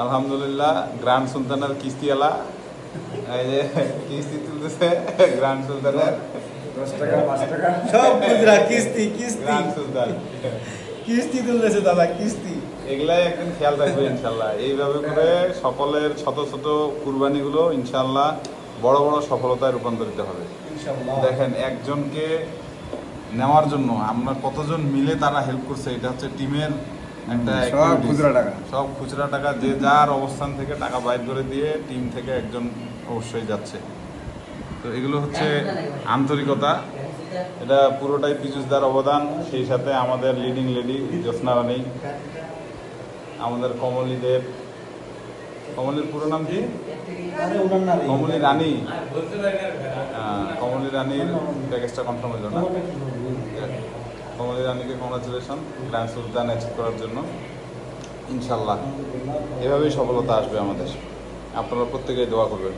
আলহামদুলিল্লাহ গ্র্যান্ড সুলতানের কিস্তিওয়ালা এই যে কিস্তি তুলতেছে গ্র্যান্ড সুলতানের 10 টাকা 5 টাকা সব খুচরা কিস্তি গ্র্যান্ড সুলতান কিস্তি তুলতেছে দাদা কিস্তি। এগুলাই একদিন খেয়াল রাখবে ইনশাল্লাহ। এইভাবে করে সকলের ছোট ছোট কুরবানিগুলো ইনশাল্লাহ বড় বড় সফলতায় রূপান্তরিত হবে ইনশাআল্লাহ। দেখেন একজনকে নেওয়ার জন্য আমরা কতজন মিলে তারা হেল্প করছে, এটা হচ্ছে টিমের একটা সব activities। খুচরা টাকা। সব খুচরা টাকা যে যার অবস্থান থেকে টাকা বাইর করে দিয়ে টিম থেকে একজন অবশ্যই যাচ্ছে। তো এগুলো হচ্ছে আন্তরিকতা, এটা পুরোটাই পীযুষদার অবদান, সেই সাথে আমাদের লিডিং লেডি জ্যোৎস্না রানী, আমাদের কমলীদের, কমলীর পুরো নাম কি? কমলী রানী। কমলী রানীর প্যাকেজটা কনফার্ম হলো না। কমলী রানীকে কংগ্রাচুলেশন গ্র্যান্ড সুলতান অ্যাচিভ করার জন্য। ইনশাল্লাহ এভাবেই সফলতা আসবে আমাদের, আপনারা প্রত্যেকেই দোয়া করবেন।